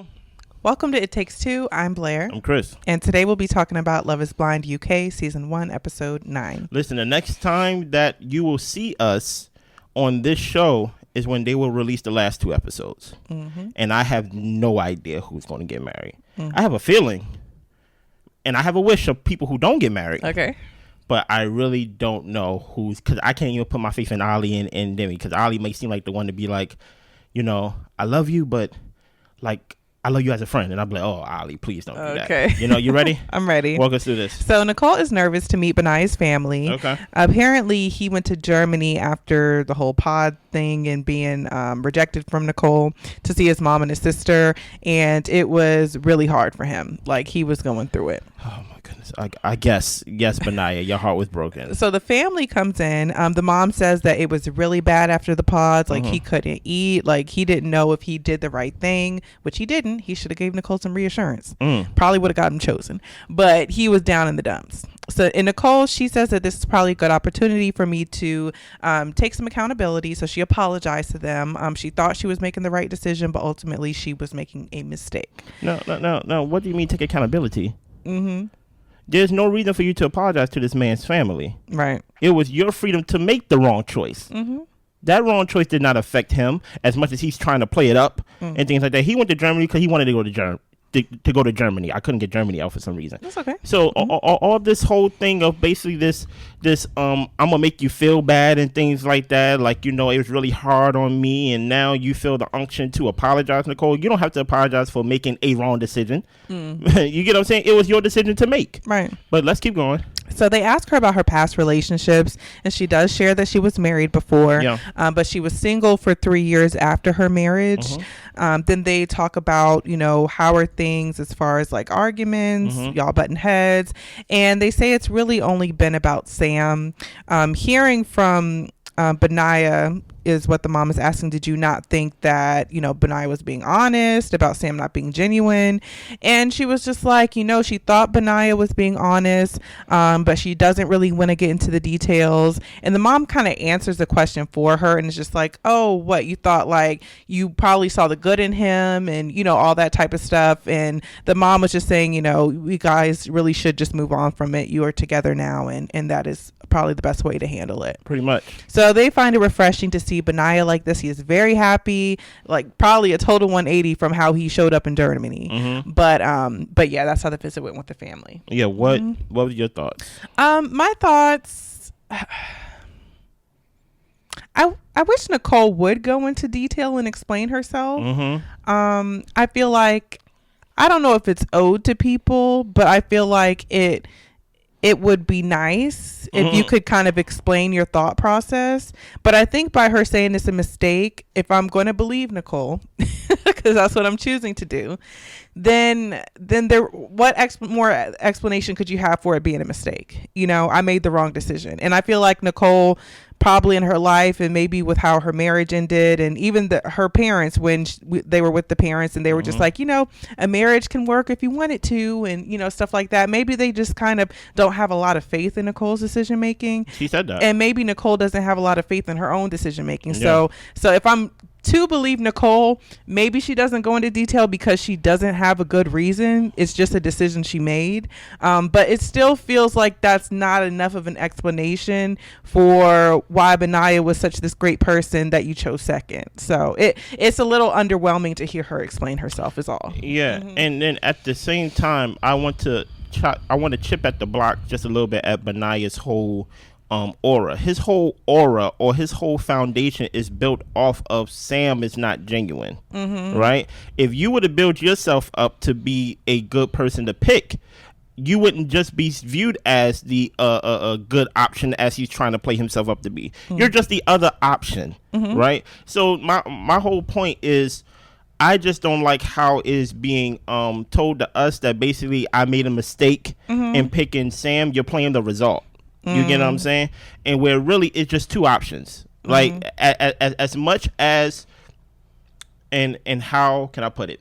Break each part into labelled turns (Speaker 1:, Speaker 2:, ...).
Speaker 1: Hello.
Speaker 2: Welcome to It Takes Two. I'm Blair.
Speaker 1: I'm Chris.
Speaker 2: And today we'll be talking about Love is Blind UK Season 1, Episode 9.
Speaker 1: Listen, the next time that you will see us on this show is when they will release the last 2 episodes. Mm-hmm. And I have no idea who's going to get married. Mm-hmm. I have a feeling, and I have a wish of people who don't get married.
Speaker 2: Okay.
Speaker 1: But I really don't know who's, because I can't even put my faith in Ollie and Demi, because Ollie may seem like the one to be like, you know, I love you, but like, I love you as a friend. And I'll be like, oh, Ollie, please don't do that. You know, you ready?
Speaker 2: I'm ready.
Speaker 1: Walk us through this.
Speaker 2: So Nicole is nervous to meet Benaya's family.
Speaker 1: Okay.
Speaker 2: Apparently, he went to Germany after the whole pod thing and being rejected from Nicole to see his mom and his sister. And it was really hard for him. Like, he was going through it.
Speaker 1: Oh, my goodness. I guess. Yes, Benaya, your heart was broken.
Speaker 2: So the family comes in. The mom says that it was really bad after the pods. Like, he couldn't eat. Like, he didn't know if he did the right thing, which he didn't. He should have gave Nicole some reassurance. Probably would have got him chosen. But he was down in the dumps. So, and Nicole, she says that this is probably a good opportunity for me to take some accountability. So she apologized to them. She thought she was making the right decision, but ultimately she was making a mistake.
Speaker 1: No. What do you mean take accountability? There's no reason for you to apologize to this man's family.
Speaker 2: Right.
Speaker 1: It was your freedom to make the wrong choice. That wrong choice did not affect him as much as he's trying to play it up and things like that. He went to Germany because he wanted to go to Germany. To go to Germany. I couldn't get Germany out for some reason.
Speaker 2: That's okay.
Speaker 1: So all this whole thing of basically this I'm gonna make you feel bad and things like that, like, you know, it was really hard on me and now you feel the unction to apologize, Nicole. You don't have to apologize for making a wrong decision. You get what I'm saying? It was your decision to make.
Speaker 2: Right.
Speaker 1: But let's keep going.
Speaker 2: So they ask her about her past relationships, and she does share that she was married before, but she was single for 3 years after her marriage. Then they talk about, you know, how are things as far as like arguments, y'all button heads, and they say it's really only been about Sam. Hearing from Benaya is what the mom is asking. Did you not think that, you know, Benaya was being honest about Sam not being genuine? And she was just like, you know, she thought Benaya was being honest, but she doesn't really want to get into the details. And the mom kind of answers the question for her and is just like, oh, what, you thought like you probably saw the good in him and, you know, all that type of stuff. And the mom was just saying, you know, you guys really should just move on from it. You are together now, and that is probably the best way to handle it.
Speaker 1: Pretty much.
Speaker 2: So they find it refreshing to see Benaya like this. He is very happy, like probably a total 180 from how he showed up in Germany. But yeah, that's how the visit went with the family.
Speaker 1: Yeah. What were your thoughts?
Speaker 2: My thoughts, I wish Nicole would go into detail and explain herself. I feel like, I don't know if it's owed to people, but I feel like it would be nice if you could kind of explain your thought process. But I think by her saying it's a mistake, if I'm going to believe Nicole, because that's what I'm choosing to do, then there, what more explanation could you have for it being a mistake? You know, I made the wrong decision. And I feel like Nicole probably in her life, and maybe with how her marriage ended, and even her parents, when they were with the parents and they were just like, you know, a marriage can work if you want it to, and, you know, stuff like that. Maybe they just kind of don't have a lot of faith in Nicole's decision making.
Speaker 1: She said that.
Speaker 2: And maybe Nicole doesn't have a lot of faith in her own decision making. So if I'm to believe Nicole, maybe she doesn't go into detail because she doesn't have a good reason. It's just a decision she made. But it still feels like that's not enough of an explanation for why Benaya was such this great person that you chose second. So it's a little underwhelming to hear her explain herself is all.
Speaker 1: Yeah. And then at the same time, I want to chip at the block just a little bit at Benaya's whole aura. His whole aura, or his whole foundation, is built off of Sam is not genuine, right? If you were to build yourself up to be a good person to pick, you wouldn't just be viewed as the good option as he's trying to play himself up to be. You're just the other option, right? So my whole point is, I just don't like how it is being told to us that basically I made a mistake in picking Sam. You're playing the result. You get what I'm saying? And where really it's just 2 options. Like as much as, and how can I put it?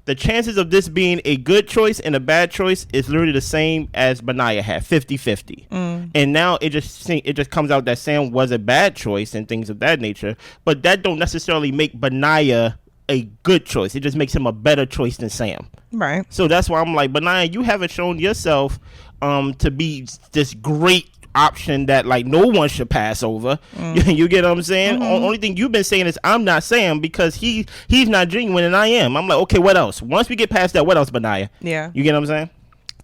Speaker 1: The chances of this being a good choice and a bad choice is literally the same as Benaya had, 50-50. And now it just comes out that Sam was a bad choice and things of that nature. But that don't necessarily make Benaya a good choice. It just makes him a better choice than Sam.
Speaker 2: Right.
Speaker 1: So that's why I'm like, Benaya, you haven't shown yourself to be this great option that like no one should pass over. You get what I'm saying? Only thing you've been saying is I'm not Sam because he's not genuine and I am. I'm like, okay, what else? Once we get past that, what else, Benaya?
Speaker 2: Yeah.
Speaker 1: You get what I'm saying?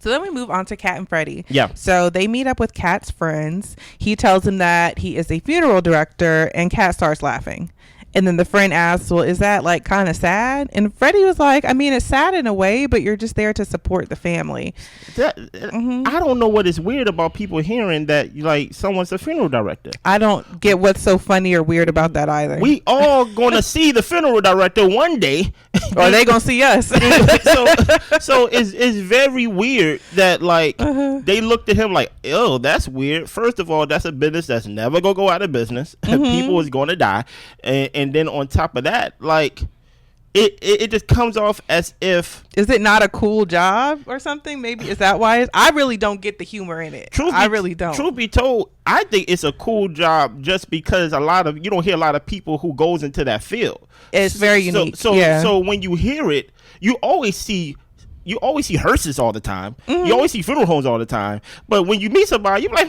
Speaker 2: So then we move on to Kat and Freddie.
Speaker 1: Yeah.
Speaker 2: So they meet up with Kat's friends. He tells him that he is a funeral director, and Kat starts laughing. And then the friend asks, well, is that like kind of sad? And Freddie was like, I mean, it's sad in a way, but you're just there to support the family.
Speaker 1: I don't know what is weird about people hearing that like someone's a funeral director.
Speaker 2: I don't get what's so funny or weird about that either.
Speaker 1: We all going to see the funeral director one day.
Speaker 2: Or they going to see us.
Speaker 1: so it's very weird that like they looked at him like, oh, that's weird. First of all, that's a business that's never going to go out of business. People is going to die. And then on top of that, like it just comes off as if,
Speaker 2: is it not a cool job or something? Maybe is that why I really don't get the humor in it. I really don't.
Speaker 1: Truth be told, I think it's a cool job just because you don't hear a lot of people who goes into that field.
Speaker 2: It's very unique.
Speaker 1: So when you hear it, you always see hearses all the time. You always see funeral homes all the time. But when you meet somebody, you're like,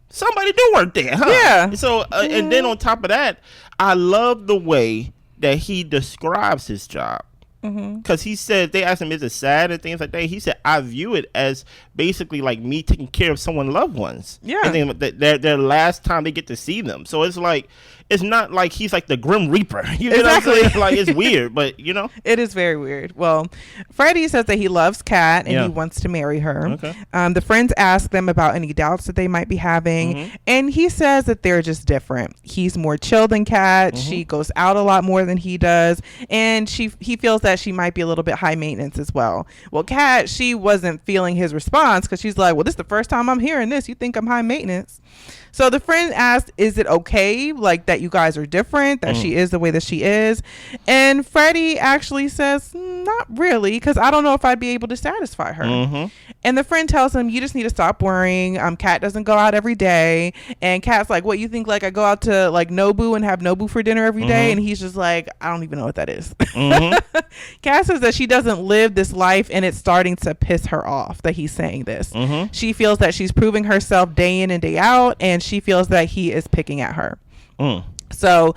Speaker 1: somebody do work there, huh?
Speaker 2: Yeah.
Speaker 1: So and then on top of that, I love the way that he describes his job. Because he said, they asked him, is it sad and things like that? He said, I view it as basically like me taking care of someone's loved ones.
Speaker 2: Yeah.
Speaker 1: And then their last time they get to see them. So it's like, it's not like he's like the Grim Reaper. You know
Speaker 2: exactly.
Speaker 1: what I'm saying? Like, it's weird, but you know.
Speaker 2: It is very weird. Well, Freddie says that he loves Kat and he wants to marry her.
Speaker 1: Okay.
Speaker 2: The friends ask them about any doubts that they might be having. And he says that they're just different. He's more chill than Kat. She goes out a lot more than he does. And he feels that she might be a little bit high maintenance as well. Well, Kat, she wasn't feeling his response because she's like, well, this is the first time I'm hearing this. You think I'm high maintenance? So the friend asked, is it okay, like, that you guys are different, that she is the way that she is? And Freddie actually says, not really, because I don't know if I'd be able to satisfy her. And the friend tells him, you just need to stop worrying. Kat doesn't go out every day. And Kat's like, what, you think, like, I go out to, like, Nobu and have Nobu for dinner every day? And he's just like, I don't even know what that is. Kat says that she doesn't live this life, and it's starting to piss her off that he's saying this. She feels that she's proving herself day in and day out, and she feels that he is picking at her. So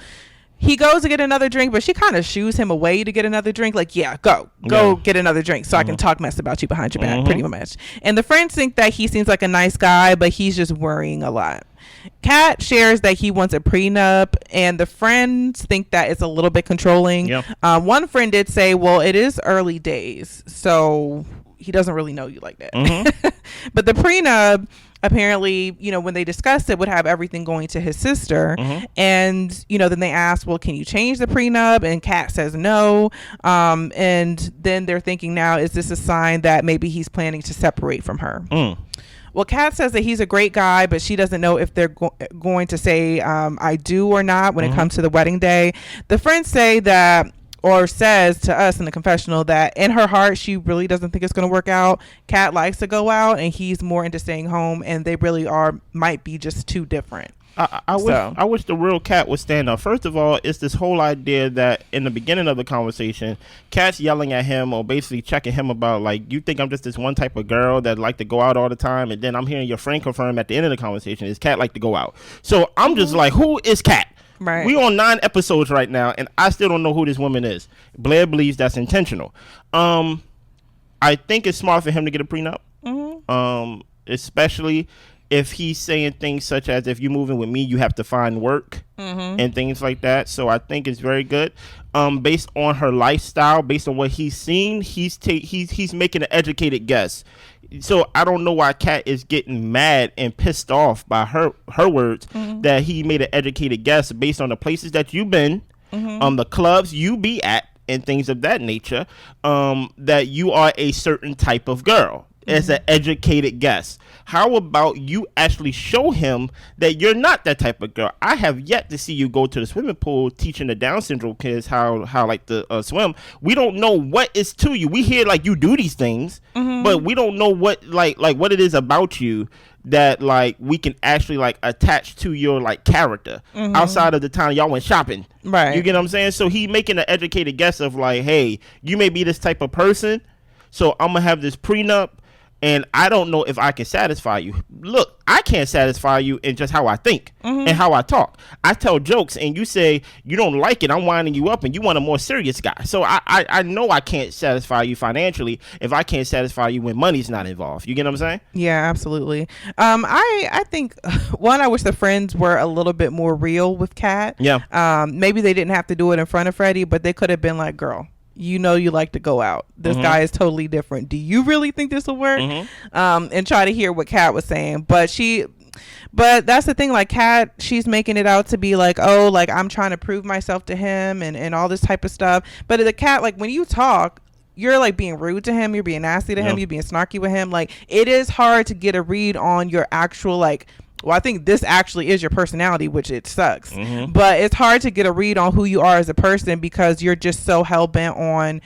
Speaker 2: he goes to get another drink, but she kind of shoos him away to get another drink. Like, yeah, go get another drink so I can talk mess about you behind your back, pretty much. And the friends think that he seems like a nice guy, but he's just worrying a lot. Kat shares that he wants a prenup, and the friends think that it's a little bit controlling. One friend did say, well, it is early days, so he doesn't really know you like that. But the prenup, apparently, you know, when they discussed it, would have everything going to his sister. And, you know, then they asked, well, can you change the prenup? And Kat says no. And then they're thinking now, is this a sign that maybe he's planning to separate from her? Well, Kat says that he's a great guy, but she doesn't know if they're going to say I do or not when it comes to the wedding day. The friends say that, or says to us in the confessional, that in her heart she really doesn't think it's going to work out. Kat likes to go out and he's more into staying home, and they really might be just too different.
Speaker 1: I wish the real Kat would stand up. First of all, it's this whole idea that in the beginning of the conversation, Kat's yelling at him or basically checking him about, like, you think I'm just this one type of girl that like to go out all the time, and then I'm hearing your friend confirm at the end of the conversation is Kat like to go out. So I'm just like, who is Kat?
Speaker 2: Right.
Speaker 1: We on 9 episodes right now, and I still don't know who this woman is. Blair believes that's intentional. I think it's smart for him to get a prenup, especially if he's saying things such as, if you're moving with me, you have to find work and things like that. So I think it's very good. Based on her lifestyle, based on what he's seen, he's making an educated guess. So I don't know why Kat is getting mad and pissed off by her words that he made an educated guess based on the places that you've been, the clubs you be at, and things of that nature, that you are a certain type of girl. As an educated guess. How about you actually show him that you're not that type of girl? I have yet to see you go to the swimming pool teaching the Down syndrome kids how like to swim. We don't know what is to you. We hear like you do these things, but we don't know what like what it is about you that like we can actually like attach to your like character outside of the time y'all went shopping.
Speaker 2: Right.
Speaker 1: You get what I'm saying? So he making an educated guess of like, hey, you may be this type of person, so I'm gonna have this prenup, and I don't know if I can satisfy you. Look, I can't satisfy you in just how I think and how I talk. I tell jokes, and you say you don't like it. I'm winding you up, and you want a more serious guy. So I know I can't satisfy you financially if I can't satisfy you when money's not involved. You get what I'm saying?
Speaker 2: Yeah, absolutely. I think one, I wish the friends were a little bit more real with Kat.
Speaker 1: Yeah.
Speaker 2: Maybe they didn't have to do it in front of Freddie, but they could have been like, girl, you know you like to go out. This guy is totally different. Do you really think this will work? And try to hear what Kat was saying. But that's the thing, like Kat, she's making it out to be like, oh, like I'm trying to prove myself to him and all this type of stuff. But the Kat, like when you talk, you're like being rude to him, you're being nasty to him, you're being snarky with him. Like it is hard to get a read on your actual like, well, I think this actually is your personality, which it sucks. But it's hard to get a read on who you are as a person because you're just so hell-bent on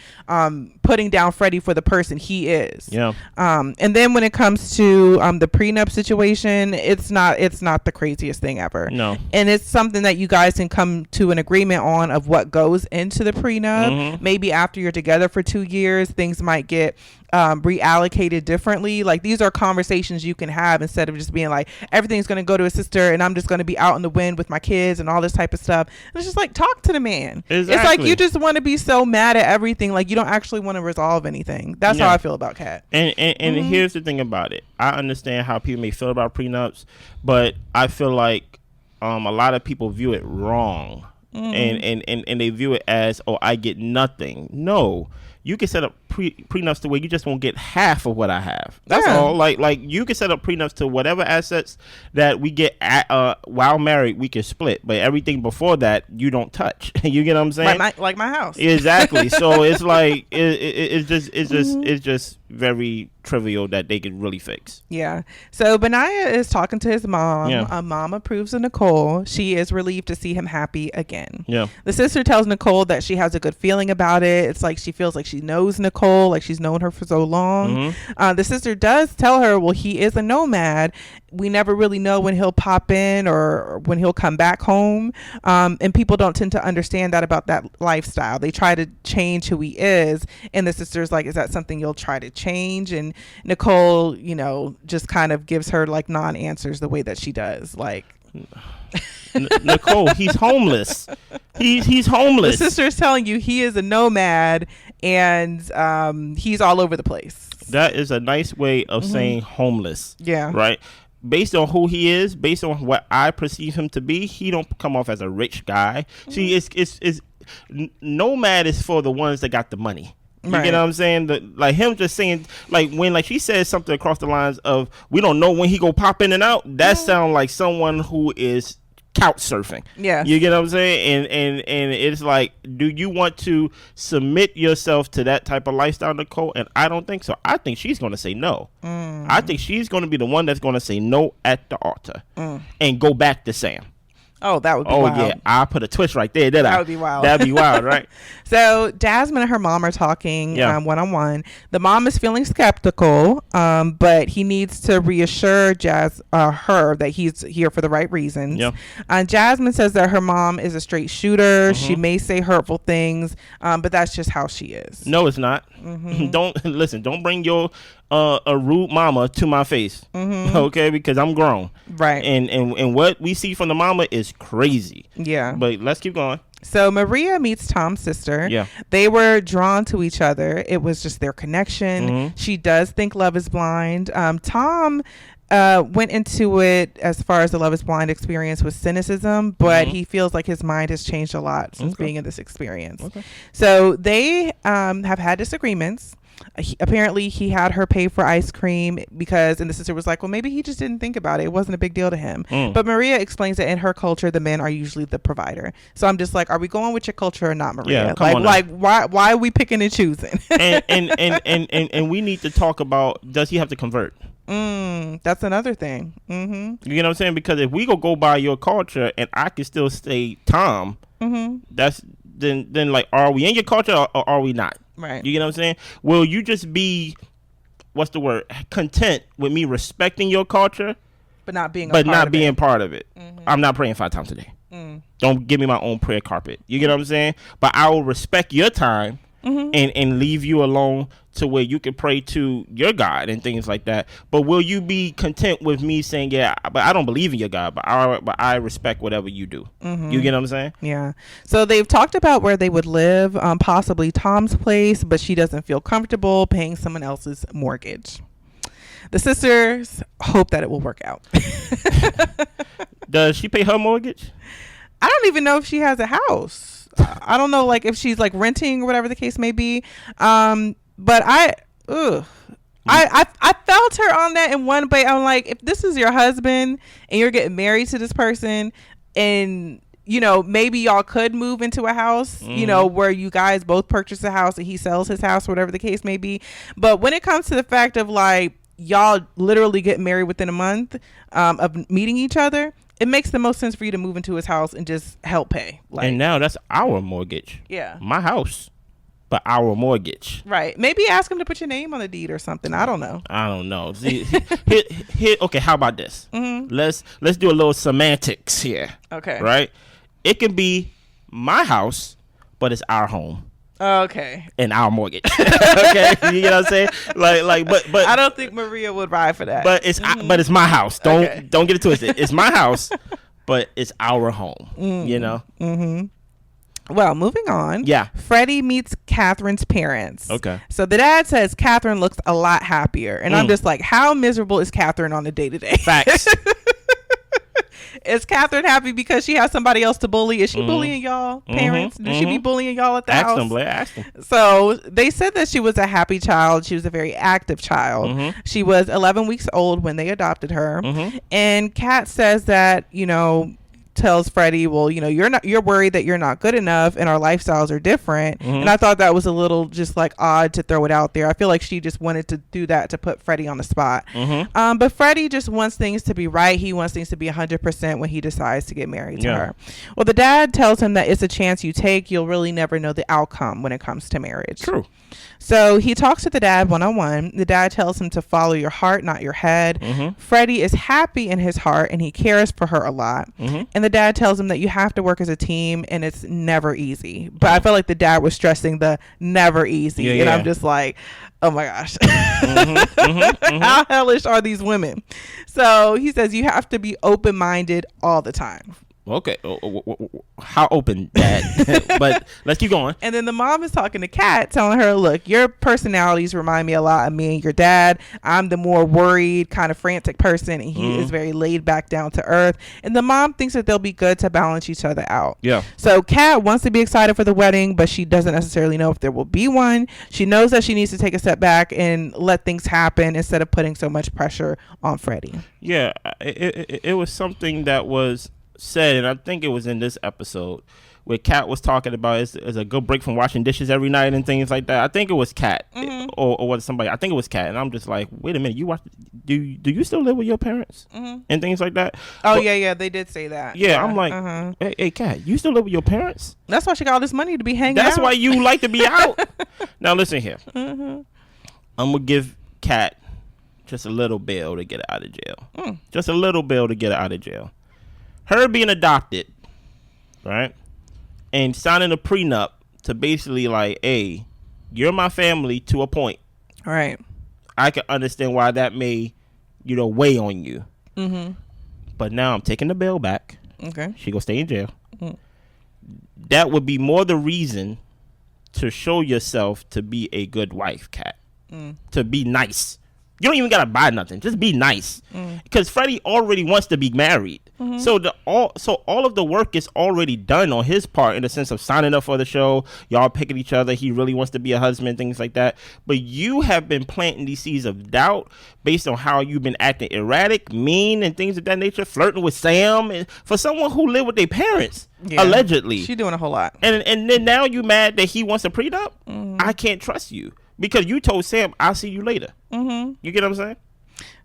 Speaker 2: putting down Freddie for the person he is.
Speaker 1: Yeah.
Speaker 2: And then when it comes to the prenup situation, it's not the craziest thing ever.
Speaker 1: No.
Speaker 2: And it's something that you guys can come to an agreement on of what goes into the prenup. Maybe after you're together for 2 years, things might get reallocated differently. Like these are conversations you can have instead of just being like everything's going to go to a sister and I'm just going to be out in the wind with my kids and all this type of stuff. And it's just like, talk to the man.
Speaker 1: Exactly.
Speaker 2: It's like you just want to be so mad at everything, like you don't actually want to resolve anything. That's how I feel about Kat.
Speaker 1: And here's the thing about it. I understand how people may feel about prenups, but I feel like a lot of people view it wrong. And they view it as, oh, I get nothing. No, you can set up prenups to where you just won't get half of what I have. That's all. Like you can set up prenups to whatever assets that we get while married, we can split. But everything before that, you don't touch. You get what I'm saying?
Speaker 2: Like my house.
Speaker 1: Exactly. So it's like it's just very trivial that they can really fix.
Speaker 2: Yeah. So Benaiah is talking to his mom.
Speaker 1: Yeah.
Speaker 2: Mom approves of Nicole. She is relieved to see him happy again.
Speaker 1: Yeah.
Speaker 2: The sister tells Nicole that she has a good feeling about it. It's like she feels like she knows Nicole, like she's known her for so long. The sister does tell her, well, he is a nomad. We never really know when he'll pop in or when he'll come back home. And people don't tend to understand that about that lifestyle. They try to change who he is. And the sister's like, is that something you'll try to change? And Nicole, just kind of gives her like non-answers the way that she does. Like,
Speaker 1: Nicole, he's homeless. He's homeless.
Speaker 2: The sister is telling you he is a nomad and he's all over the place.
Speaker 1: That is a nice way of saying homeless.
Speaker 2: Yeah.
Speaker 1: Right. Based on who he is, based on what I perceive him to be, he don't come off as a rich guy. See, it's nomad is for the ones that got the money. You get what I'm saying? Like him just saying, like when like she says something across the lines of, we don't know when he go pop in and out. That sounds like someone who is couch surfing.
Speaker 2: Yeah.
Speaker 1: You get what I'm saying? And it's like, do you want to submit yourself to that type of lifestyle, Nicole? And I don't think so. I think she's going to say no. I think she's going to be the one that's going to say no at the altar and go back to Sam.
Speaker 2: Oh, that would be wild.
Speaker 1: Yeah, I put a twist right there, did I?
Speaker 2: That would be wild.
Speaker 1: That'd be wild, right?
Speaker 2: So Jasmine and her mom are talking one-on-one. The mom is feeling skeptical, but he needs to reassure her that he's here for the right reasons. Yeah. Jasmine says that her mom is a straight shooter. She may say hurtful things, but that's just how she is.
Speaker 1: No, it's not. Don't bring your a rude mama to my face, okay? Because I'm grown,
Speaker 2: right?
Speaker 1: And what we see from the mama is crazy.
Speaker 2: Yeah, but
Speaker 1: let's keep going.
Speaker 2: So Maria meets Tom's sister.
Speaker 1: Yeah,
Speaker 2: they were drawn to each other. It was just their connection. She does think Love is Blind. Tom went into it as far as the Love is Blind experience with cynicism, but he feels like his mind has changed a lot since being in this experience. So they have had disagreements. Apparently he had her pay for ice cream and the sister was like, well, maybe he just didn't think about it. It wasn't a big deal to him. But Maria explains that in her culture, the men are usually the provider. So I'm just like, are we going with your culture or not, Maria? Why are we picking and choosing?
Speaker 1: and we need to talk about, does he have to convert?
Speaker 2: That's another thing. You
Speaker 1: know what I'm saying? Because if we go by your culture and I can still stay Tom, that's then like, are we in your culture or are we not?
Speaker 2: Right.
Speaker 1: You get what I'm saying? Will you just be, content with me respecting your culture
Speaker 2: but not being
Speaker 1: part of it. Mm-hmm. I'm not praying 5 times a day. Don't give me my own prayer carpet. You get what I'm saying? But I will respect your time and leave you alone to where you can pray to your God and things like that. But will you be content with me saying, yeah, but I don't believe in your God, but I respect whatever you do. You get what I'm saying?
Speaker 2: Yeah. So they've talked about where they would live, possibly Tom's place, but she doesn't feel comfortable paying someone else's mortgage. The sisters hope that it will work out.
Speaker 1: Does she pay her mortgage?
Speaker 2: I don't even know if she has a house. I don't know, like, if she's like renting or whatever the case may be. But I felt her on that in one way. I'm like, if this is your husband and you're getting married to this person, and you know, maybe y'all could move into a house, you know, where you guys both purchase a house and he sells his house, whatever the case may be. But when it comes to the fact of like y'all literally get married within a month of meeting each other, it makes the most sense for you to move into his house and just help pay.
Speaker 1: Like, and now that's our mortgage.
Speaker 2: Yeah.
Speaker 1: My house, but our mortgage.
Speaker 2: Right. Maybe ask him to put your name on the deed or something. I don't know. See, okay, how about this? Let's do a little semantics here. Okay.
Speaker 1: Right? It can be my house, but it's our home.
Speaker 2: Okay.
Speaker 1: And our mortgage. Okay, you know what I'm saying? Like, but
Speaker 2: I don't think Maria would ride for that.
Speaker 1: But it's my house. Don't get it twisted. It's my house, but it's our home. You know.
Speaker 2: Well, moving on.
Speaker 1: Yeah.
Speaker 2: Freddie meets Catherine's parents.
Speaker 1: Okay.
Speaker 2: So the dad says Catherine looks a lot happier, and I'm just like, how miserable is Catherine on a day-to-day?
Speaker 1: Facts.
Speaker 2: Is Catherine happy because she has somebody else to bully? Is she bullying y'all parents? Does she be bullying y'all at the house?
Speaker 1: Ask them.
Speaker 2: So they said that she was a happy child. She was a very active child. She was 11 weeks old when they adopted her. And Kat says that, you know, tells Freddie, well, you know, you're worried that you're not good enough and our lifestyles are different. And I thought that was a little just like odd to throw it out there. I feel like she just wanted to do that to put Freddie on the spot. But Freddie just wants things to be right. He wants things to be 100% when he decides to get married to her. Well, the dad tells him that it's a chance you take. You'll really never know the outcome when it comes to marriage.
Speaker 1: True.
Speaker 2: So he talks to the dad one-on-one. The dad tells him to follow your heart, not your head. Freddie is happy in his heart and he cares for her a lot. And the dad tells him that you have to work as a team and it's never easy. But I felt like the dad was stressing the never easy. And I'm just like, oh my gosh. How hellish are these women? So he says you have to be open-minded all the time.
Speaker 1: Okay. How open, Dad? But let's keep going.
Speaker 2: And then the mom is talking to Kat, telling her, look, your personalities remind me a lot of me and your dad. I'm the more worried, kind of frantic person, and he is very laid back, down to earth. And the mom thinks that they'll be good to balance each other out.
Speaker 1: Yeah.
Speaker 2: So Kat wants to be excited for the wedding, but she doesn't necessarily know if there will be one. She knows that she needs to take a step back and let things happen instead of putting so much pressure on Freddie.
Speaker 1: Yeah. It was something that was said, and I think it was in this episode where Kat was talking about it's a good break from washing dishes every night and things like that. I think it was Kat or was somebody. I think it was Kat, and I'm just like, wait a minute, do you still live with your parents and things like that?
Speaker 2: Oh, but, yeah, they did say that.
Speaker 1: Yeah, I'm like, hey, Kat, you still live with your parents?
Speaker 2: That's why she got all this money to be hanging out.
Speaker 1: That's why you like to be out. Now listen here, I'm gonna give Kat just a little bail to get her out of jail. Just a little bail to get her out of jail. Her being adopted, right, and signing a prenup to basically like, hey, you're my family to a point.
Speaker 2: Right.
Speaker 1: I can understand why that may, weigh on you. But now I'm taking the bail back.
Speaker 2: Okay.
Speaker 1: She gonna stay in jail. That would be more the reason to show yourself to be a good wife, Kat. To be nice. You don't even gotta buy nothing. Just be nice, because Freddie already wants to be married. So all of the work is already done on his part in the sense of signing up for the show. Y'all picking each other. He really wants to be a husband, things like that. But you have been planting these seeds of doubt based on how you've been acting erratic, mean, and things of that nature. Flirting with Sam, and for someone who lived with their parents, allegedly.
Speaker 2: She's doing a whole lot.
Speaker 1: And then now you mad that he wants a prenup? I can't trust you. Because you told Sam, I'll see you later. You get what I'm saying?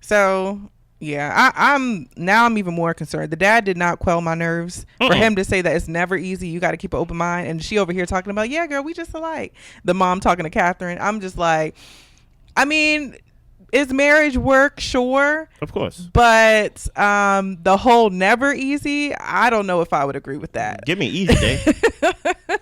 Speaker 2: So, yeah, I'm even more concerned. The dad did not quell my nerves. For him to say that it's never easy, you got to keep an open mind. And she over here talking about, yeah, girl, we just alike. The mom talking to Catherine. I'm just like, I mean, Is marriage work? Sure.
Speaker 1: Of course.
Speaker 2: But the whole never easy, I don't know if I would agree with that.
Speaker 1: Give me easy day.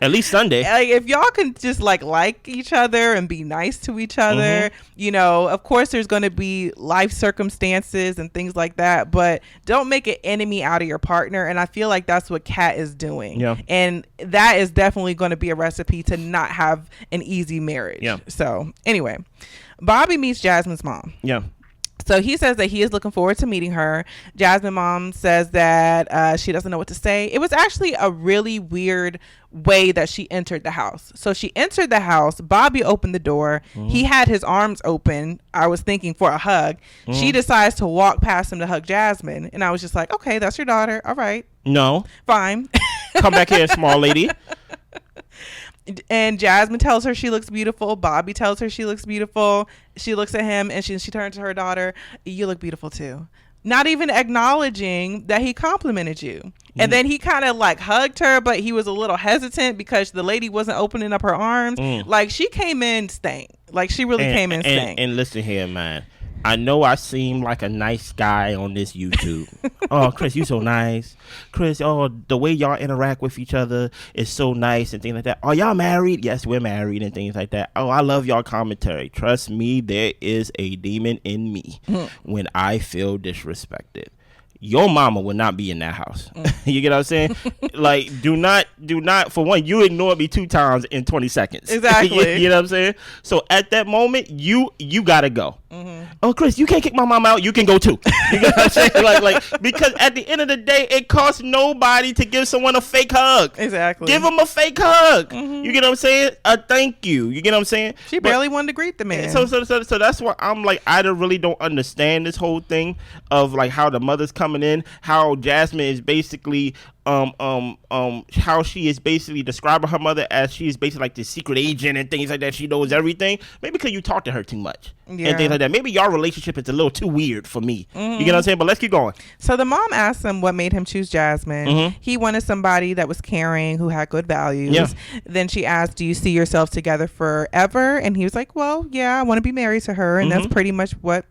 Speaker 1: At least Sunday.
Speaker 2: Like, if y'all can just like each other and be nice to each other, you know, of course there's going to be life circumstances and things like that, but don't make an enemy out of your partner. And I feel like that's what Kat is doing.
Speaker 1: Yeah.
Speaker 2: And that is definitely going to be a recipe to not have an easy marriage.
Speaker 1: Yeah.
Speaker 2: So anyway, Bobby meets Jasmine's mom.
Speaker 1: Yeah.
Speaker 2: So he says that he is looking forward to meeting her. Jasmine's mom says that she doesn't know what to say. It was actually a really weird way that she entered the house. So she entered the house. Bobby opened the door. He had his arms open, I was thinking, for a hug. She decides to walk past him to hug Jasmine. And I was just like, okay, that's your daughter. All right.
Speaker 1: No.
Speaker 2: Fine.
Speaker 1: Come back here, small lady.
Speaker 2: And Jasmine tells her she looks beautiful. Bobby tells her she looks beautiful. She looks at him and she turns to her daughter. You look beautiful too. Not even acknowledging that he complimented you. And then he kind of like hugged her, but he was a little hesitant because the lady wasn't opening up her arms. Like, she came in stank. Like, she really came in stank.
Speaker 1: And listen here, man. I know I seem like a nice guy on this YouTube. Oh, Chris, you so nice. Chris, oh, the way y'all interact with each other is so nice and things like that. Oh, y'all married? Yes, we're married and things like that. Oh, I love y'all commentary. Trust me, there is a demon in me when I feel disrespected. Your mama would not be in that house. You get what I'm saying? Like, do not, for one, you ignored me 2 times in 20 seconds.
Speaker 2: Exactly.
Speaker 1: You know what I'm saying? So at that moment, you gotta go. Oh, Chris, you can't kick my mom out. You can go too. You get what I'm saying? Like, because at the end of the day, it costs nobody to give someone a fake hug.
Speaker 2: Exactly.
Speaker 1: Give them a fake hug. You get what I'm saying? A thank you. You get what I'm saying?
Speaker 2: She barely wanted to greet the man.
Speaker 1: So that's why I'm like, I really don't understand this whole thing of like how the mother's coming in, how Jasmine is basically how she is basically describing her mother as she is basically like this secret agent and things like that. She knows everything. Maybe because you talk to her too much and things like that. Maybe your relationship is a little too weird for me. You get what I'm saying? But let's keep going.
Speaker 2: So the mom asked him what made him choose Jasmine. He wanted somebody that was caring, who had good values.
Speaker 1: Yeah.
Speaker 2: Then she asked, do you see yourself together forever? And he was like, well, yeah, I want to be married to her. And that's pretty much what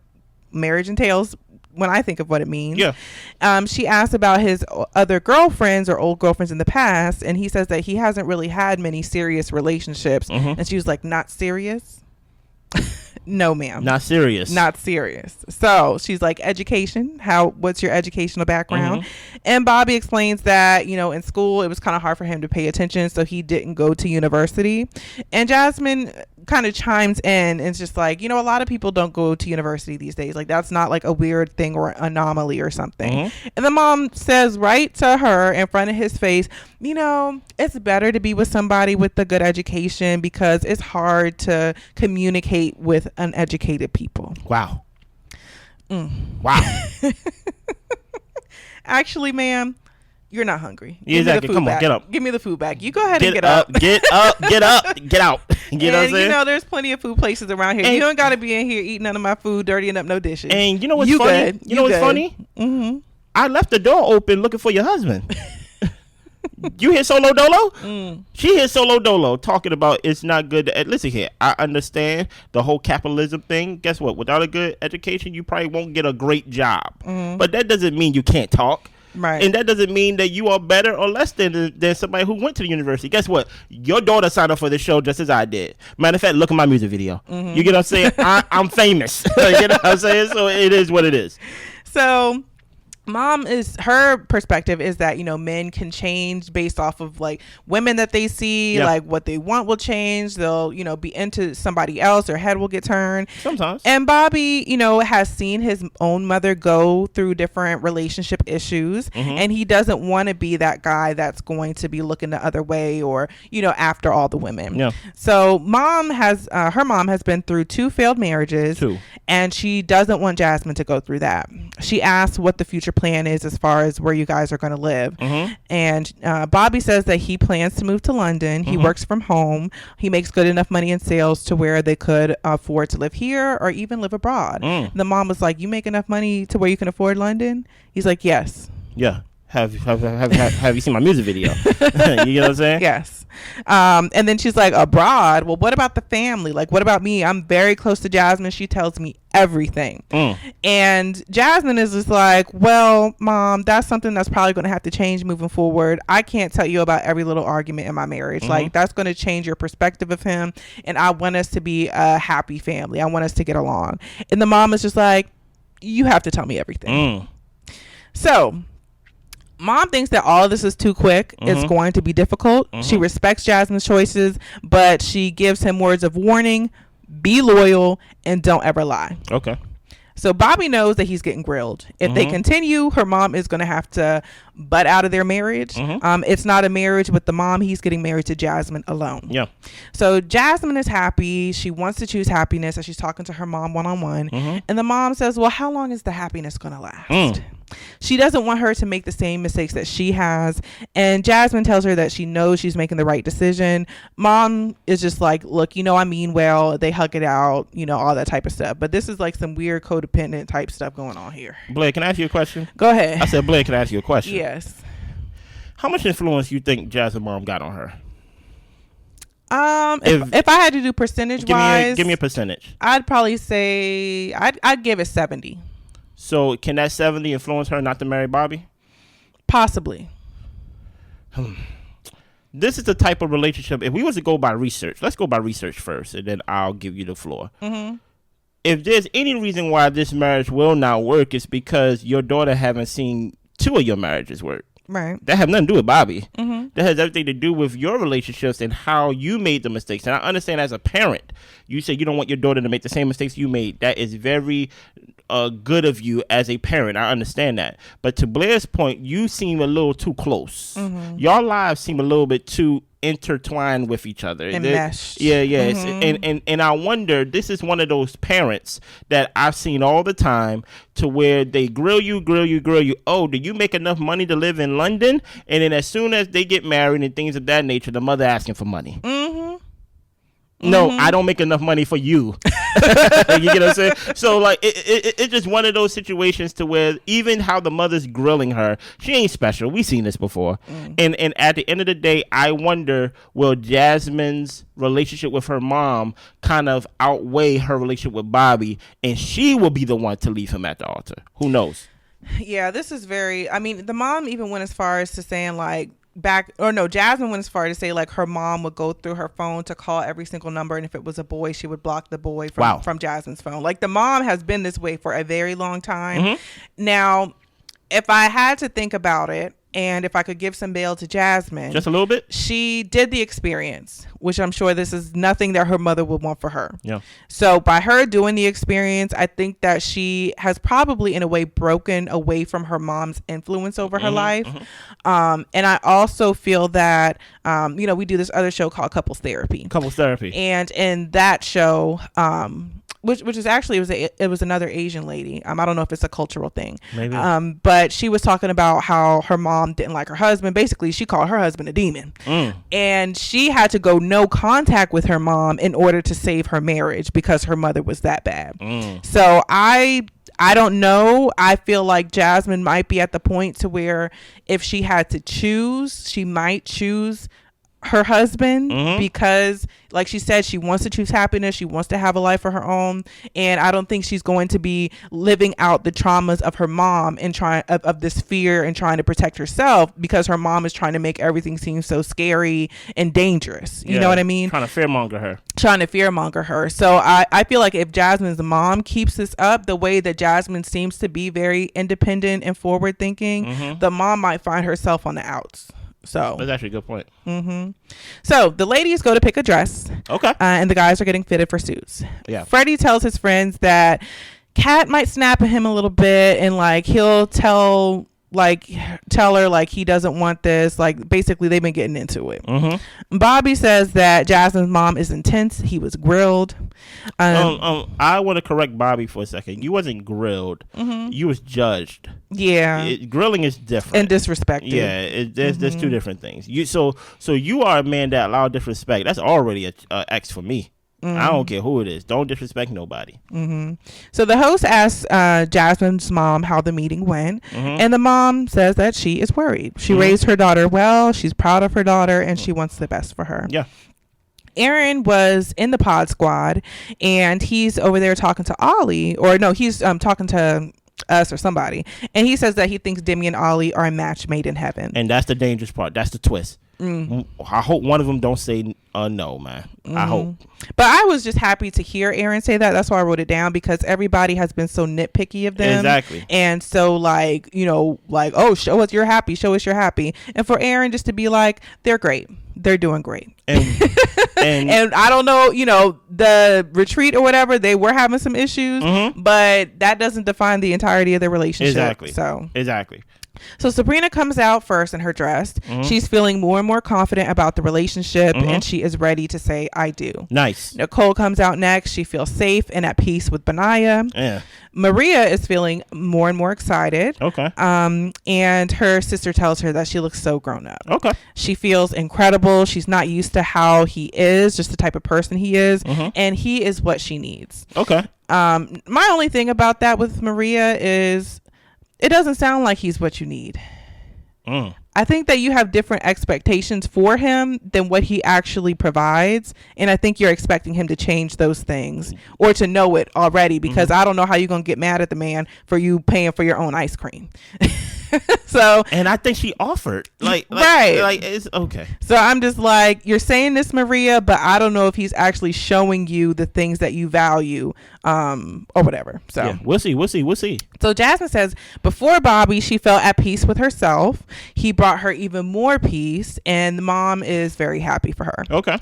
Speaker 2: marriage entails when I think of what it means.
Speaker 1: Yeah.
Speaker 2: She asked about his other girlfriends or old girlfriends in the past, and he says that he hasn't really had many serious relationships. And she was like, not serious? No, ma'am.
Speaker 1: Not serious.
Speaker 2: Not serious. So she's like, education. What's your educational background? And Bobby explains that, you know, in school, it was kind of hard for him to pay attention, so he didn't go to university. And Jasmine kind of chimes in and it's just like, you know, a lot of people don't go to university these days. Like, that's not like a weird thing or anomaly or something. And the mom says right to her in front of his face, you know, it's better to be with somebody with a good education because it's hard to communicate with uneducated people.
Speaker 1: Wow. Wow.
Speaker 2: Actually, ma'am, you're not hungry.
Speaker 1: Exactly. Come on, get up.
Speaker 2: Give me the food back. You go ahead and get up.
Speaker 1: Get up. Get up. Get out. You know what I'm saying?
Speaker 2: You know, there's plenty of food places around here. And you don't got to be in here eating none of my food, dirtying up no dishes.
Speaker 1: And you know what's funny?
Speaker 2: Good.
Speaker 1: You know what's funny? I left the door open looking for your husband. You hear Solo Dolo? She hears Solo Dolo talking about it's not good to, listen here, I understand the whole capitalism thing. Guess what? Without a good education, you probably won't get a great job. But that doesn't mean you can't talk.
Speaker 2: Right.
Speaker 1: And that doesn't mean that you are better or less than somebody who went to the university. Guess what? Your daughter signed up for this show just as I did. Matter of fact, look at my music video. You get what I'm saying? I'm famous. You know what I'm saying? So it is what it is.
Speaker 2: So her perspective is that, you know, men can change based off of like women that they see, like what they want will change. They'll, you know, be into somebody else, their head will get turned
Speaker 1: sometimes. And
Speaker 2: Bobby, you know, has seen his own mother go through different relationship issues, and he doesn't want to be that guy that's going to be looking the other way or, you know, after all the women. So her mom has been through 2 failed marriages, and she doesn't want Jasmine to go through that. She asks what the future plan is as far as where you guys are going to live. And Bobby says that he plans to move to London. He works from home. He makes good enough money in sales to where they could afford to live here or even live abroad. The mom was like, you make enough money to where you can afford London? He's like, yes.
Speaker 1: Yeah. Have you seen my music video? You know what I'm saying?
Speaker 2: Yes. And then she's like, abroad? Well, what about the family? Like, what about me? I'm very close to Jasmine. She tells me everything. And Jasmine is just like, well, Mom, that's something that's probably going to have to change moving forward. I can't tell you about every little argument in my marriage. Like, that's going to change your perspective of him. And I want us to be a happy family. I want us to get along. And the mom is just like, you have to tell me everything. So Mom thinks that all of this is too quick. It's going to be difficult. She respects Jasmine's choices, but she gives him words of warning: be loyal and don't ever lie.
Speaker 1: Okay.
Speaker 2: So Bobby knows that he's getting grilled. If they continue, her mom is going to have to butt out of their marriage. It's not a marriage with the mom. He's getting married to Jasmine alone. Yeah. So Jasmine is happy. She wants to choose happiness as she's talking to her mom one-on-one. And the mom says, well, how long is the happiness going to last? She doesn't want her to make the same mistakes that she has. And Jasmine tells her that she knows she's making the right decision. Mom is just like, look, I mean well. They hug it out, all that type of stuff. But this is like some weird codependent type stuff going on here.
Speaker 1: Blake, can I ask you a question?
Speaker 2: Go ahead.
Speaker 1: I said, Blake, can I ask you a question?
Speaker 2: Yes.
Speaker 1: How much influence you think Jasmine's mom got on her?
Speaker 2: If I had to do percentage wise,
Speaker 1: give me a percentage.
Speaker 2: I'd probably say I'd give it 70.
Speaker 1: So can that 70 influence her not to marry Bobby? Possibly. This is the type of relationship. If we was to go by research, let's go by research first, and then I'll give you the floor. If there's any reason why this marriage will not work, it's because your daughter haven't seen 2 of your marriages work. Right. That have nothing to do with Bobby. That has everything to do with your relationships and how you made the mistakes. And I understand as a parent, you say you don't want your daughter to make the same mistakes you made. That is very good of you as a parent. I understand that. But to Blair's point, you seem a little too close. Your lives seem a little bit too intertwined with each other
Speaker 2: and meshed.
Speaker 1: Yeah. And I wonder, this is one of those parents that I've seen all the time, to where they grill you. Oh, do you make enough money to live in London? And then as soon as they get married and things of that nature, the mother asking for money. No, I don't make enough money for you. You get what I'm saying? So like it's just one of those situations to where even how the mother's grilling her, she ain't special. We've seen this before. And at the end of the day, I wonder, will Jasmine's relationship with her mom kind of outweigh her relationship with Bobby, and she will be the one to leave him at the altar? Who knows?
Speaker 2: Yeah, this is very, I mean, the mom even went as far as to saying like, Jasmine went as far to say like her mom would go through her phone to call every single number, and if it was a boy, she would block the boy from Jasmine's phone. Like, the mom has been this way for a very long time. Now, if I had to think about it, and if I could give some bail to Jasmine,
Speaker 1: just a little bit,
Speaker 2: she did the experience, which I'm sure this is nothing that her mother would want for her.
Speaker 1: Yeah.
Speaker 2: So by her doing the experience, I think that she has probably in a way broken away from her mom's influence over her life. And I also feel that, we do this other show called Couples Therapy. And in that show, which is actually, it was another Asian lady. I don't know if it's a cultural thing.
Speaker 1: Maybe.
Speaker 2: But she was talking about how her mom didn't like her husband. Basically, she called her husband a demon. And she had to go no contact with her mom in order to save her marriage because her mother was that bad. So I don't know. I feel like Jasmine might be at the point to where if she had to choose, she might choose her husband because, like she said, she wants to choose happiness. She wants to have a life of her own, and I don't think she's going to be living out the traumas of her mom and of this fear and trying to protect herself because her mom is trying to make everything seem so scary and dangerous. You know what I mean?
Speaker 1: Trying to fearmonger her.
Speaker 2: So I feel like if Jasmine's mom keeps this up, the way that Jasmine seems to be very independent and forward thinking, the mom might find herself on the outs. So
Speaker 1: that's actually a good point.
Speaker 2: So the ladies go to pick a dress.
Speaker 1: Okay.
Speaker 2: And the guys are getting fitted for suits.
Speaker 1: Yeah.
Speaker 2: Freddie tells his friends that Kat might snap at him a little bit, and like he'll tell her like he doesn't want this. Like, basically they've been getting into it. Bobby says that Jasmine's mom is intense. He was grilled.
Speaker 1: I want to correct Bobby for a second. You wasn't grilled. You was judged.
Speaker 2: Yeah.
Speaker 1: Grilling is different.
Speaker 2: And disrespected.
Speaker 1: Yeah. There's two different things. So you are a man that allowed disrespect. That's already a X for me. I don't care who it is. Don't disrespect nobody.
Speaker 2: So the host asks Jasmine's mom how the meeting went, and the mom says that she is worried. She raised her daughter well. She's proud of her daughter, and she wants the best for her.
Speaker 1: Yeah.
Speaker 2: Aaron was in the pod squad, and he's over there talking to Ollie, or no, he's talking to us or somebody, and he says that he thinks Demi and Ollie are a match made in heaven.
Speaker 1: And that's the dangerous part. That's the twist. I hope one of them don't say no, man. I hope.
Speaker 2: But I was just happy to hear Aaron say that. That's why I wrote it down, because everybody has been so nitpicky of them.
Speaker 1: Exactly.
Speaker 2: And so like, you know, like, oh, show us you're happy. Show us you're happy. And for Aaron just to be like, they're great. They're doing great. And and I don't know, you know, the retreat or whatever, they were having some issues, but that doesn't define the entirety of their relationship.
Speaker 1: Exactly.
Speaker 2: So
Speaker 1: exactly.
Speaker 2: So Sabrina comes out first in her dress. She's feeling more and more confident about the relationship, and she is ready to say, I do.
Speaker 1: Nice.
Speaker 2: Nicole comes out next. She feels safe and at peace with Benaya.
Speaker 1: Yeah.
Speaker 2: Maria is feeling more and more excited.
Speaker 1: Okay.
Speaker 2: And her sister tells her that she looks so grown up.
Speaker 1: Okay.
Speaker 2: She feels incredible. She's not used to how he is, just the type of person he is, and he is what she needs.
Speaker 1: Okay.
Speaker 2: My only thing about that with Maria is it doesn't sound like he's what you need. I think that you have different expectations for him than what he actually provides. And I think you're expecting him to change those things or to know it already, because I don't know how you're going to get mad at the man for you paying for your own ice cream. So,
Speaker 1: and I think she offered right, like it's okay.
Speaker 2: So I'm just like, you're saying this, Maria, but I don't know if he's actually showing you the things that you value, or whatever. So
Speaker 1: yeah, we'll see.
Speaker 2: So Jasmine says before Bobby, she felt at peace with herself. He brought her even more peace, and the mom is very happy for her.
Speaker 1: Okay.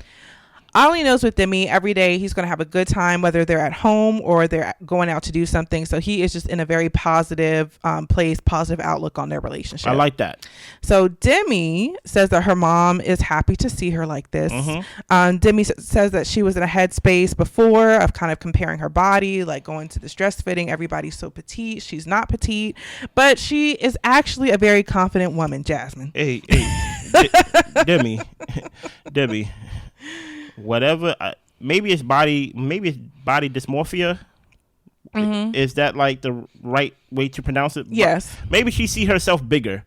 Speaker 2: Ollie knows with Demi, every day he's going to have a good time, whether they're at home or they're going out to do something. So he is just in a very positive place, positive outlook on their relationship.
Speaker 1: I like that.
Speaker 2: So Demi says that her mom is happy to see her like this. Demi says that she was in a headspace before of kind of comparing her body, like going to this dress fitting. Everybody's so petite. She's not petite, but she is actually a very confident woman, Jasmine.
Speaker 1: Hey, Demi. Whatever, maybe it's body dysmorphia. Is that like the right way to pronounce it?
Speaker 2: Yes.
Speaker 1: Maybe she see herself bigger,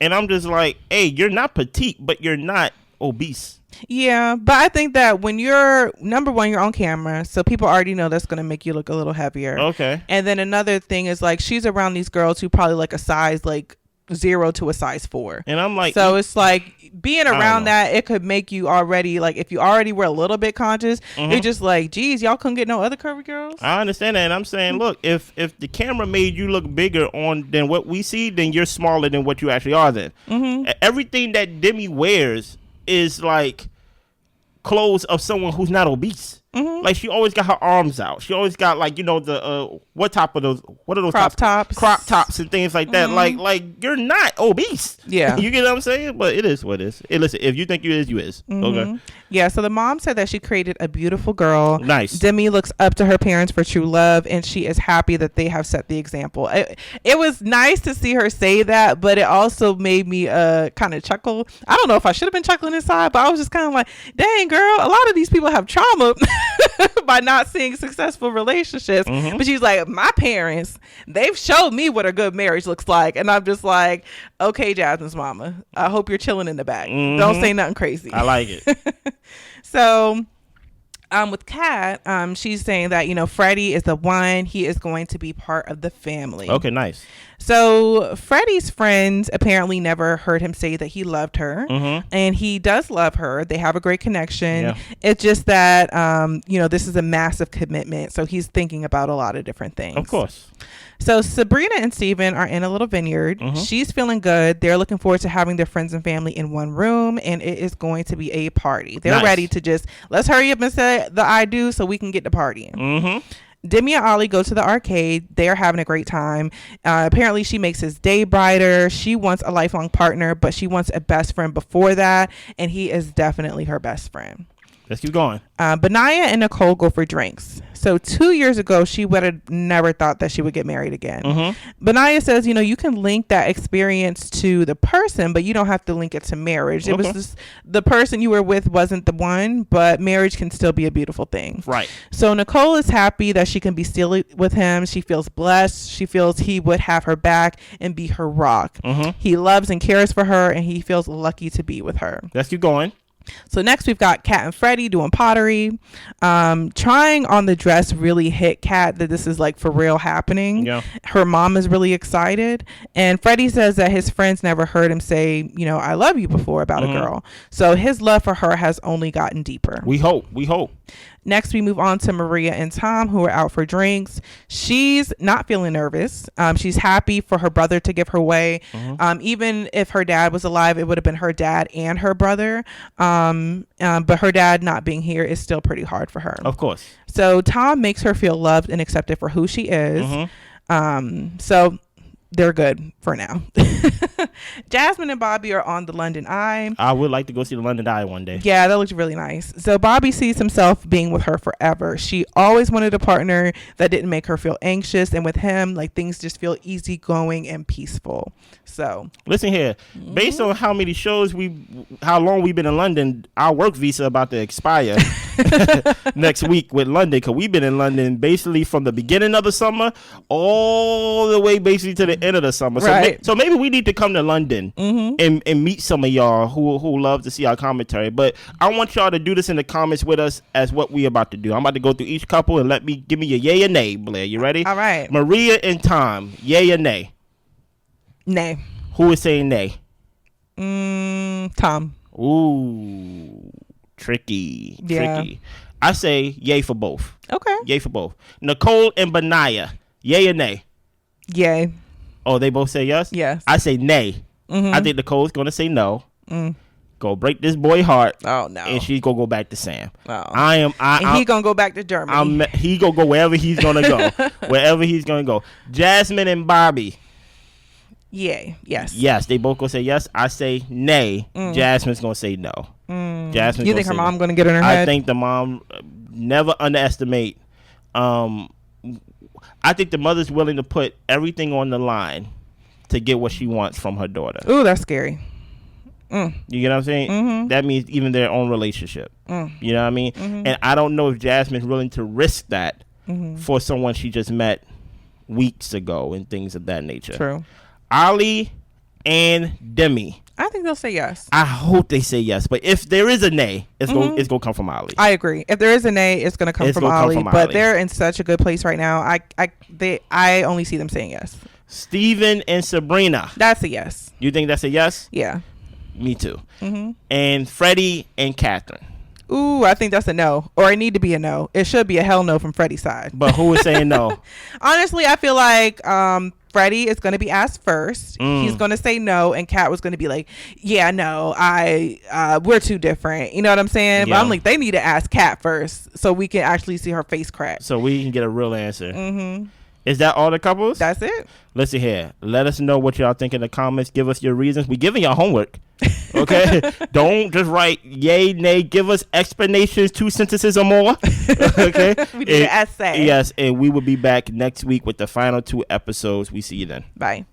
Speaker 1: and I'm just like, hey, you're not petite, but you're not obese.
Speaker 2: Yeah, but I think that when you're number one, you're on camera, so people already know that's going to make you look a little heavier.
Speaker 1: Okay.
Speaker 2: And then another thing is like she's around these girls who probably like a size like 0 to a size 4,
Speaker 1: and I'm like,
Speaker 2: so it's like being around that, it could make you already like, if you already were a little bit conscious, you're just like, geez, y'all couldn't get no other curvy girls.
Speaker 1: I understand that, and I'm saying, look, if the camera made you look bigger than what we see, then you're smaller than what you actually are. Then everything that Demi wears is like clothes of someone who's not obese. Like she always got her arms out. She always got like, you know, the what are those
Speaker 2: crop tops
Speaker 1: and things like that. Like you're not obese.
Speaker 2: Yeah.
Speaker 1: You get what I'm saying? But it is what it is. Hey, listen, if you think you is. Okay.
Speaker 2: Yeah, so the mom said that she created a beautiful girl.
Speaker 1: Nice.
Speaker 2: Demi looks up to her parents for true love, and she is happy that they have set the example. It was nice to see her say that, but it also made me kind of chuckle. I don't know if I should have been chuckling inside, but I was just kind of like, dang, girl, a lot of these people have trauma by not seeing successful relationships. But she's like, my parents, they've showed me what a good marriage looks like. And I'm just like, okay, Jasmine's mama, I hope you're chilling in the back. Don't say nothing crazy.
Speaker 1: I like it.
Speaker 2: So with Kat, she's saying that, you know, Freddie is the one. He is going to be part of the family.
Speaker 1: Okay, nice.
Speaker 2: So Freddie's friends apparently never heard him say that he loved her, and he does love her. They have a great connection.
Speaker 1: Yeah.
Speaker 2: It's just that, you know, this is a massive commitment. So he's thinking about a lot of different things.
Speaker 1: Of course.
Speaker 2: So Sabrina and Steven are in a little vineyard. She's feeling good. They're looking forward to having their friends and family in one room, and it is going to be a party. They're ready to just, let's hurry up and say the I do so we can get the partying. Demi and Ollie go to the arcade. They're having a great time. Apparently she makes his day brighter. She wants a lifelong partner, but she wants a best friend before that, and he is definitely her best friend.
Speaker 1: Let's keep going.
Speaker 2: Benaya and Nicole go for drinks. So 2 years ago, she would have never thought that she would get married again. Benaya says, you can link that experience to the person, but you don't have to link it to marriage. It was just the person you were with wasn't the one, but marriage can still be a beautiful thing.
Speaker 1: Right.
Speaker 2: So Nicole is happy that she can be still with him. She feels blessed. She feels he would have her back and be her rock. He loves and cares for her, and he feels lucky to be with her.
Speaker 1: Let's keep going.
Speaker 2: So next we've got Kat and Freddie doing pottery. Trying on the dress really hit Kat that this is like for real happening.
Speaker 1: Yeah.
Speaker 2: Her mom is really excited. And Freddie says that his friends never heard him say, I love you before about a girl. So his love for her has only gotten deeper.
Speaker 1: We hope.
Speaker 2: Next, we move on to Maria and Tom, who are out for drinks. She's not feeling nervous. She's happy for her brother to give her way. Even if her dad was alive, it would have been her dad and her brother. But her dad not being here is still pretty hard for her.
Speaker 1: Of course.
Speaker 2: So Tom makes her feel loved and accepted for who she is. So they're good for now. Jasmine and Bobby are on the London Eye.
Speaker 1: I would like to go see the London Eye one day.
Speaker 2: Yeah, that looks really nice. So Bobby sees himself being with her forever. She always wanted a partner that didn't make her feel anxious, and with him, like, things just feel easygoing and peaceful. So
Speaker 1: listen here, based on how many shows how long we've been in London, our work visa about to expire next week with London, because we've been in London basically from the beginning of the summer all the way basically to the end of the summer.
Speaker 2: Right.
Speaker 1: So maybe we need to come to London and meet some of y'all who love to see our commentary. But I want y'all to do this in the comments with us as what we about to do. I'm about to go through each couple and give me your yay or nay, Blair. You ready?
Speaker 2: All right.
Speaker 1: Maria and Tom, yay or nay?
Speaker 2: Nay.
Speaker 1: Who is saying nay?
Speaker 2: Tom.
Speaker 1: Ooh, tricky. I say yay for both.
Speaker 2: Okay.
Speaker 1: Yay for both. Nicole and Benaya, yay or nay?
Speaker 2: Yay.
Speaker 1: Oh, they both say yes?
Speaker 2: Yes.
Speaker 1: I say nay. I think Nicole's going to say no. Go break this boy heart.
Speaker 2: Oh, no.
Speaker 1: And she's going to go back to Sam.
Speaker 2: Oh.
Speaker 1: And
Speaker 2: he going to go back to Germany.
Speaker 1: He going to go wherever he's going to go. Wherever he's going to go. Jasmine and Bobby.
Speaker 2: Yay. Yes.
Speaker 1: Yes, they both gonna say yes. I say nay. Jasmine's gonna say no. Jasmine.
Speaker 2: You think her mom gonna get in her head?
Speaker 1: I think the mom never underestimate. I think the mother's willing to put everything on the line to get what she wants from her daughter.
Speaker 2: Ooh, that's scary.
Speaker 1: You get what I'm saying? That means even their own relationship. You know what I mean? And I don't know if Jasmine's willing to risk that for someone she just met weeks ago and things of that nature.
Speaker 2: True.
Speaker 1: Ali and Demi.
Speaker 2: I think they'll say yes.
Speaker 1: I hope they say yes, but if there is a nay, it's gonna come from Ali.
Speaker 2: I agree. If there is a nay, it's gonna come from Ali. But they're in such a good place right now. I only see them saying yes.
Speaker 1: Steven and Sabrina.
Speaker 2: That's a yes.
Speaker 1: You think that's a yes?
Speaker 2: Yeah.
Speaker 1: Me too. And Freddie and Catherine.
Speaker 2: Ooh, I think that's a no, or it need to be a no. It should be a hell no from Freddie's side.
Speaker 1: But who is saying no?
Speaker 2: Honestly, I feel like Freddie is going to be asked first. He's going to say no, and Kat was going to be like, yeah, no, we're too different. You know what I'm saying? Yeah. But I'm like, they need to ask Kat first so we can actually see her face crack.
Speaker 1: So we can get a real answer. Is that all the couples?
Speaker 2: That's it.
Speaker 1: Listen here. Let us know what y'all think in the comments. Give us your reasons. We're giving y'all homework. Okay? Don't just write yay, nay. Give us explanations, 2 sentences or more. Okay?
Speaker 2: We need an essay.
Speaker 1: Yes, and we will be back next week with the final 2 episodes. We see you then.
Speaker 2: Bye.